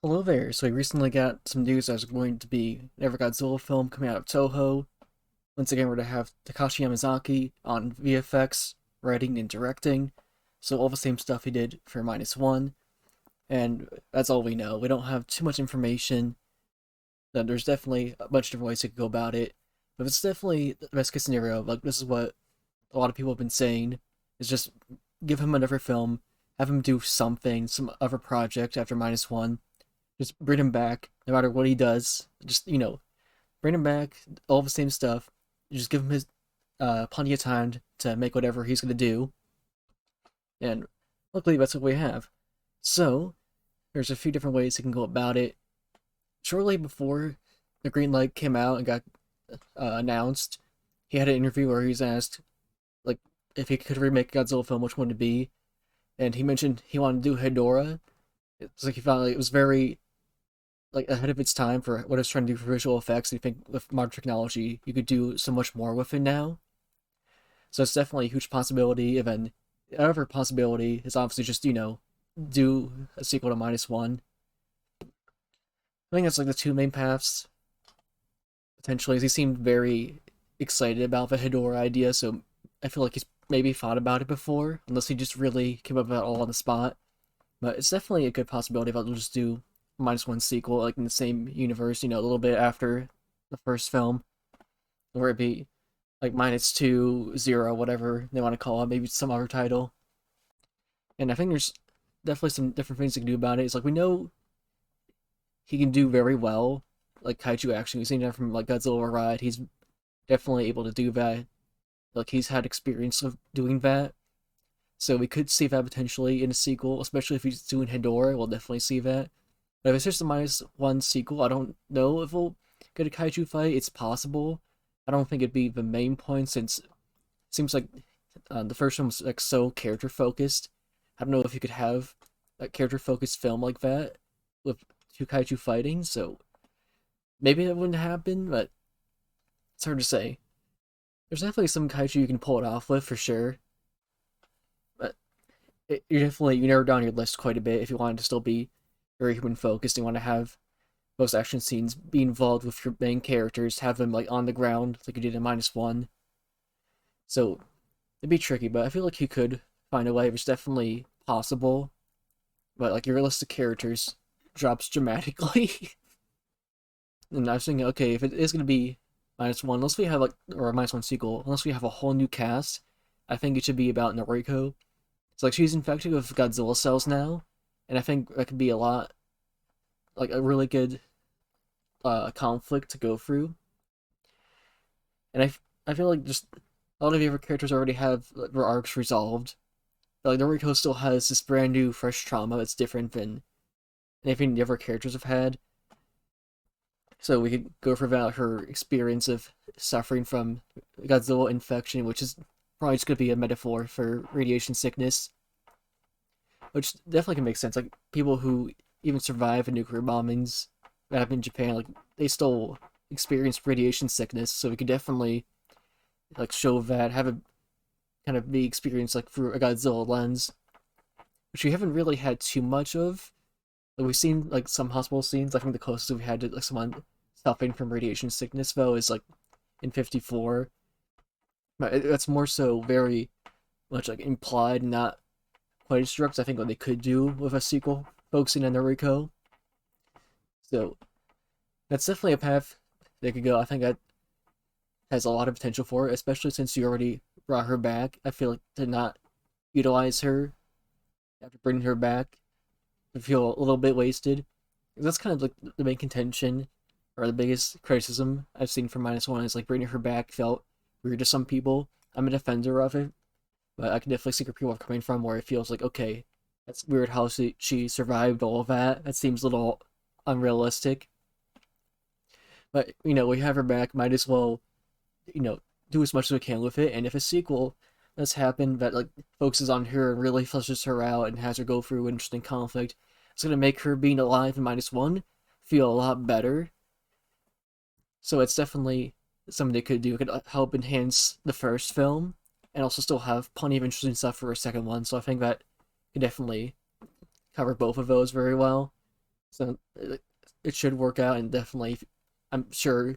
Hello there. So we recently got some news there's going to be another Godzilla film coming out of Toho. Once again, we're going to have Takashi Yamazaki on VFX, writing and directing. So all the same stuff he did for Minus One, and that's all we know. We don't have too much information. There's definitely a bunch of different ways you could go about it, but it's definitely the best case scenario. Like this is what a lot of people have been saying: is just give him another film, have him do something, some other project after Minus One. Just bring him back, no matter what he does. Just bring him back, all the same stuff. Just give him his plenty of time to make whatever he's gonna do, and luckily that's what we have. So there's a few different ways he can go about it. Shortly before the green light came out and got announced, he had an interview where he was asked like if he could remake a Godzilla film, which one would it be? And he mentioned he wanted to do Hedorah. It's like he felt like it was very like ahead of its time for what it's trying to do for visual effects. You think with modern technology, you could do so much more with it now. So it's definitely a huge possibility. And then the other possibility is obviously just do a sequel to Minus One. I think that's like the two main paths potentially. He seemed very excited about the Hedorah idea, so I feel like he's maybe thought about it before, unless he just really came up with it all on the spot. But it's definitely a good possibility if I'll just do Minus One sequel, like in the same universe, a little bit after the first film, where it be like Minus Two, Zero, whatever they want to call it, maybe some other title. And I think there's definitely some different things you can do about it. It's like we know he can do very well, like kaiju action. We've seen that from like Godzilla Ride. He's definitely able to do that. Like he's had experience of doing that. So we could see that potentially in a sequel, especially if he's doing Hedorah. We'll definitely see that. But if it's just a Minus One sequel, I don't know if we'll get a kaiju fight. It's possible. I don't think it'd be the main point since it seems like the first one was like so character focused. I don't know if you could have a character focused film like that with two kaiju fighting. So maybe that wouldn't happen, but it's hard to say. There's definitely some kaiju you can pull it off with for sure. But you narrow down your list quite a bit if you want it to still be very human focused. You want to have most action scenes be involved with your main characters, have them like on the ground like you did in Minus One. So it'd be tricky, but I feel like you could find a way. It's definitely possible, but like your realistic characters drops dramatically. And I was thinking, okay, if it is gonna be Minus One, unless we have like or a Minus One sequel, unless we have a whole new cast, I think it should be about Noriko. It's like she's infected with Godzilla cells now, and I think that could be a lot like a really good conflict to go through. And I feel like just a lot of your characters already have their arcs resolved. Like Noriko still has this brand new, fresh trauma that's different than anything the other characters have had. So we could go for about her experience of suffering from Godzilla infection, which is probably just gonna be a metaphor for radiation sickness, which definitely can make sense. Like people who even survive the nuclear bombings that happened in Japan, like they still experience radiation sickness. So we could definitely like show that, have it kind of be experienced like through a Godzilla lens, which we haven't really had too much of. Like we've seen like some hospital scenes. I think the closest we've had to like someone suffering from radiation sickness though is like in 54. But that's more so very much like implied, not quite as direct. I think what they could do with a sequel focusing on Noriko. So that's definitely a path they could go. I think that has a lot of potential for it, especially since you already brought her back. I feel like to not utilize her after bringing her back, I feel a little bit wasted. That's kind of like the main contention or the biggest criticism I've seen from Minus One is like bringing her back felt weird to some people. I'm a defender of it, but I can definitely see where people are coming from where it feels like, okay, that's weird how she survived all of that. That seems a little unrealistic. But, we have her back, might as well, you know, do as much as we can with it. And if a sequel does happen that like focuses on her and really fleshes her out and has her go through interesting conflict, it's gonna make her being alive in Minus One feel a lot better. So it's definitely something they could do. It could help enhance the first film and also still have plenty of interesting stuff for a second one. So I think that could definitely cover both of those very well. So it should work out, and definitely, I'm sure,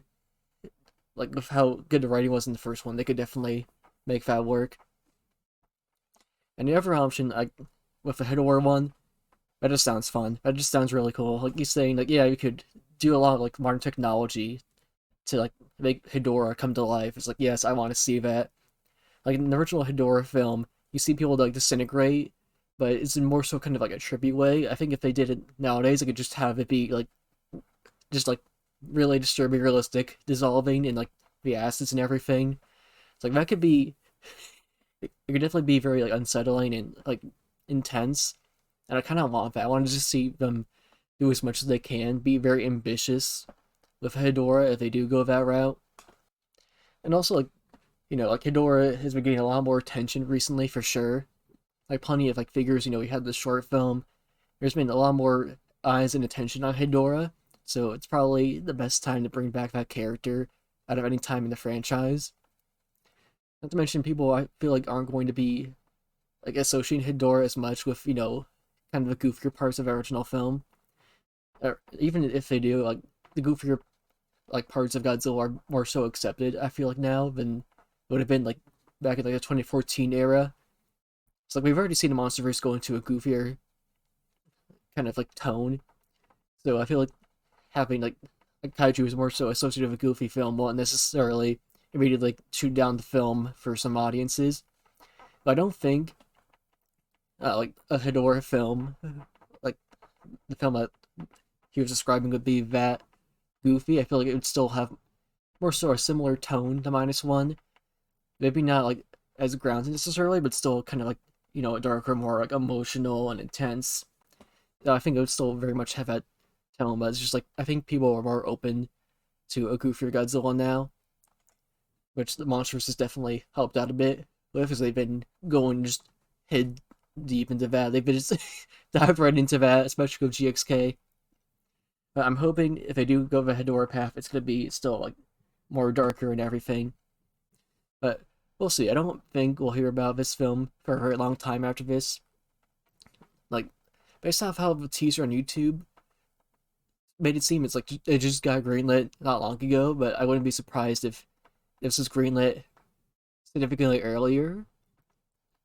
like with how good the writing was in the first one, they could definitely make that work. And the other option, like with the Hedorah one, that just sounds fun. That just sounds really cool. Like you saying, like yeah, you could do a lot of like modern technology to like make Hedorah come to life. It's like yes, I want to see that. Like in the original Hedorah film, you see people like disintegrate, but it's in more so kind of like a trippy way. I think if they did it nowadays, they could just have it be like just like really disturbing, realistic, dissolving in like the acids and everything. It's like that could be it could definitely be very like unsettling and like intense. And I kind of want that. I want to just see them do as much as they can, be very ambitious with Hedorah if they do go that route. And also like like Hedorah has been getting a lot more attention recently for sure. Like plenty of like figures. We had the short film. There's been a lot more eyes and attention on Hedorah, so it's probably the best time to bring back that character out of any time in the franchise. Not to mention, people I feel like aren't going to be like associating Hedorah as much with kind of the goofier parts of the original film. Or even if they do, like the goofier like parts of Godzilla are more so accepted. I feel like now than it would have been like back in like the 2014 era. It's like we've already seen the MonsterVerse go into a goofier kind of like tone, so I feel like having like kaiju is more so associated with a goofy film won't necessarily immediately like, shoot down the film for some audiences. But I don't think like a Hedorah film, like the film that he was describing would be that goofy. I feel like it would still have more so a similar tone to Minus One. Maybe not like as grounded necessarily, but still kind of like darker, more like emotional and intense. I think it would still very much have that tone, but it's just like I think people are more open to a goofier Godzilla now, which the monsters has definitely helped out a bit with, as they've been going just head deep into that. They've been just dive right into that, especially with GXK. But I'm hoping if they do go the Hedorah path, it's gonna be still like more darker and everything. But we'll see. I don't think we'll hear about this film for a very long time after this. Like based off how the teaser on YouTube made it seem, it's like it just got greenlit not long ago. But I wouldn't be surprised if this was greenlit significantly earlier,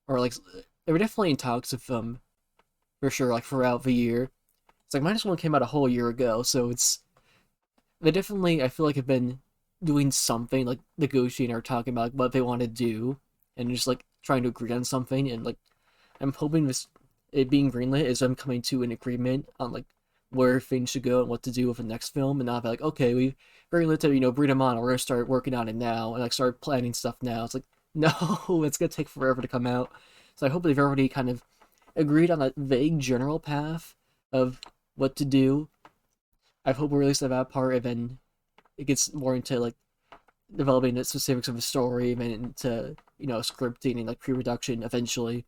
or like they were definitely in talks of for sure like throughout the year. It's like Minus One came out a whole year ago, so it's they definitely I feel like have been doing something like negotiating or talking about like, what they want to do, and just like trying to agree on something. And like I'm hoping this it being greenlit is them coming to an agreement on like where things should go and what to do with the next film, and not be like okay we greenlit to bring them on, we're gonna start working on it now and like start planning stuff now. It's like no, it's gonna take forever to come out. So I hope they've already kind of agreed on that vague general path of what to do. I hope we release that part, and then it gets more into like developing the specifics of the story and into scripting and like pre-production eventually.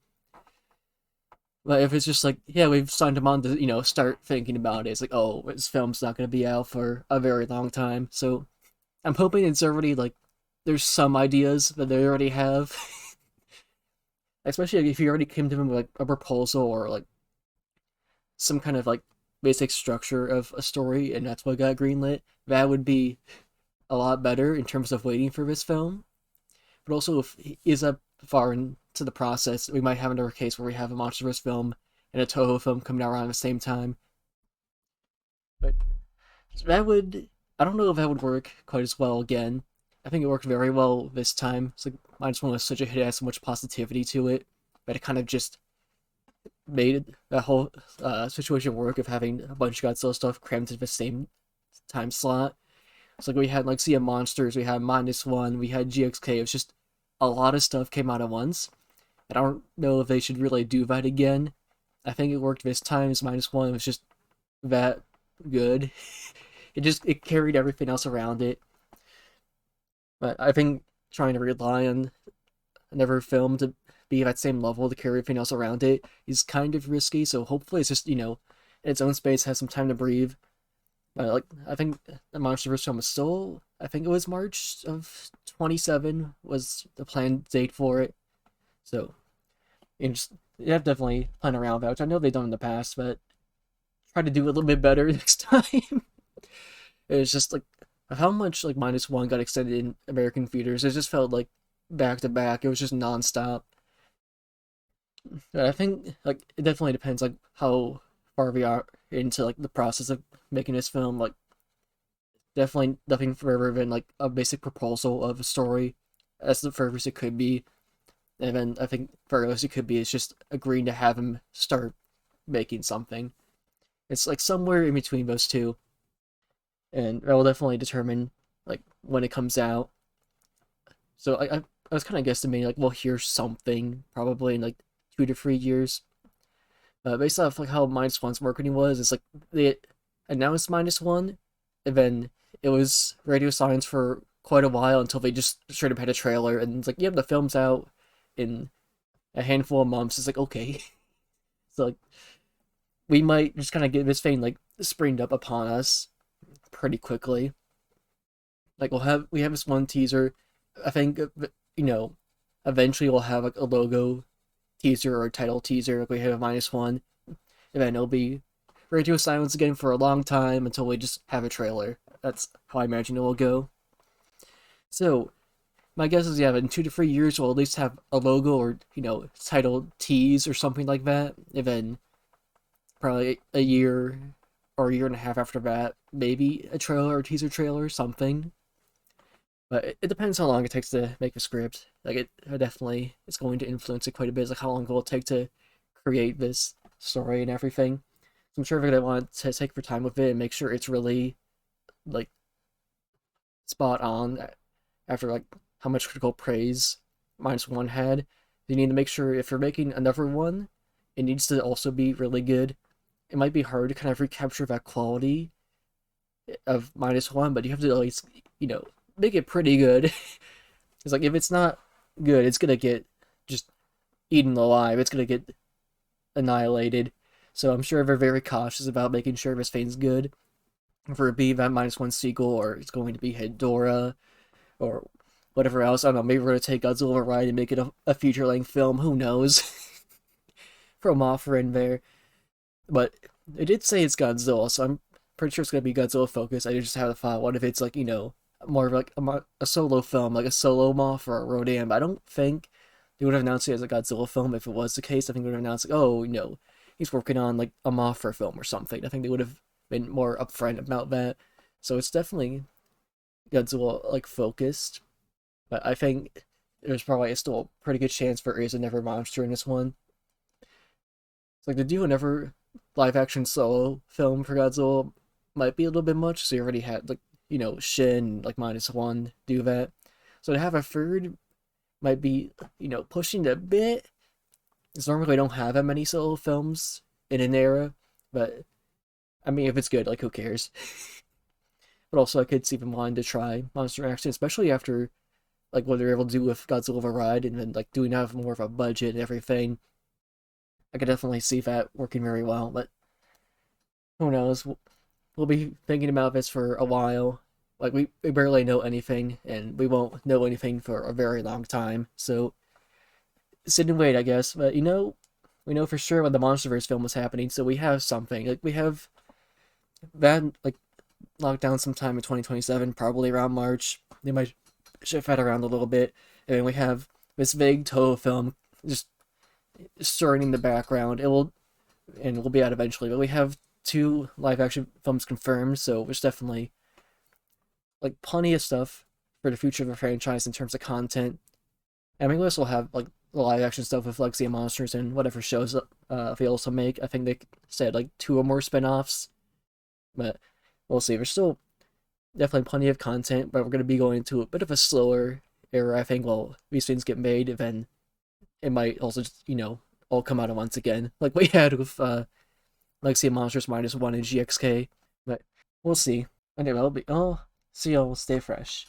But if it's just like yeah we've signed him on to start thinking about it, it's like oh this film's not going to be out for a very long time. So I'm hoping it's already like there's some ideas that they already have. Especially if you already came to them with like a proposal or like some kind of like basic structure of a story, and that's what got greenlit. That would be a lot better in terms of waiting for this film. But also, if he is up far into the process, we might have another case where we have a MonsterVerse film and a Toho film coming out around the same time. But that would, I don't know if that would work quite as well again. I think it worked very well this time. It's like Minus One was such a hit, it had so much positivity to it, but it kind of just made that whole situation work of having a bunch of Godzilla stuff crammed into the same time slot. It's like we had like Sea of Monsters, we had Minus One, we had GXK. It was just a lot of stuff came out at once. And I don't know if they should really do that again. I think it worked this time as Minus One. It was just that good. It carried everything else around it. But I think trying to rely on another film to be at that same level to carry everything else around it is kind of risky. So hopefully it's just in its own space, has some time to breathe. Like I think the MonsterVerse film was still, I think it was March of 27 was the planned date for it. So you have definitely plan around that, which I know they've done in the past, but try to do a little bit better next time. It's just like how much like minus one got extended in American theaters. It just felt like back to back. It was just nonstop. I think like it definitely depends like how far we are into like the process of making this film. Like definitely nothing further than like a basic proposal of a story as the furthest it could be. And then I think furthest it could be is just agreeing to have him start making something. It's like somewhere in between those two. And that will definitely determine like when it comes out. So I was kind of guesstimating like we'll hear something probably in like 2 to 3 years. Based off like how minus one's marketing was, it's like they announced minus one, and then it was radio silence for quite a while until they just straight up had a trailer, and it's like, yep, the film's out in a handful of months. It's like okay, so like we might just kind of get this thing like springed up upon us pretty quickly. Like we have this one teaser. I think eventually we'll have like a logo teaser or a title teaser. Like we have a minus one, and then it'll be radio silence again for a long time until we just have a trailer. That's how I imagine it will go. So my guess is yeah, in 2 to 3 years we'll at least have a logo or title tease or something like that, and then probably a year or a year and a half after that, maybe a trailer or teaser trailer or something. But it depends how long it takes to make a script. Like it definitely is going to influence it quite a bit. Like how long will it take to create this story and everything. So I'm sure they're gonna want to take their time with it and make sure it's really like spot on after like how much critical praise minus one had. You need to make sure if you're making another one, it needs to also be really good. It might be hard to kind of recapture that quality of minus one, but you have to at least make it pretty good. It's like if it's not good, it's gonna get just eaten alive. It's gonna get annihilated. So I'm sure they're very cautious about making sure this thing's good. For it be that minus one sequel, or it's going to be Hedora, or whatever else. I don't know. Maybe we're gonna take Godzilla Ride and make it a feature length film. Who knows? Throw an offer in there. But it did say it's Godzilla, so I'm pretty sure it's gonna be Godzilla focused. I just have the thought, what if it's like more of like a solo film, like a solo Moth or a Rodan. But I don't think they would have announced it as a Godzilla film if it was the case. I think they would have announced like, oh, he's working on like a Mothra film or something. I think they would have been more upfront about that. So it's definitely Godzilla like focused. But I think there's probably still a pretty good chance there is another monster in this one. It's like to do another live action solo film for Godzilla might be a little bit much. So you already had like Shin like minus one do that. So to have a third might be pushing it a bit. Because normally we don't have that many solo films in an era, but I mean if it's good, like who cares? But also I could see them wanting to try monster action, especially after like what they're able to do with Godzilla Ride, and then like doing have more of a budget and everything. I could definitely see that working very well, but who knows? We'll be thinking about this for a while. Like we barely know anything, and we won't know anything for a very long time. So sit and wait, I guess. But we know for sure when the MonsterVerse film was happening, so we have something. Like we have that like locked down sometime in 2027, probably around March. They might shift that around a little bit, and then we have this vague Toho film just stirring in the background. It will be out eventually, but we have 2 live action films confirmed, so there's definitely like plenty of stuff for the future of the franchise in terms of content. I mean, we also have like the live action stuff with Legacy of Monsters and whatever shows they also make. I think they said like 2 or more spin-offs, but we'll see. There's still definitely plenty of content, but we're going to be going into a bit of a slower era, I think, while these things get made, and then it might also just, all come out at once again, like we had with Legacy of Monsters minus one and GXK. But we'll see. Anyway, see y'all. Stay fresh.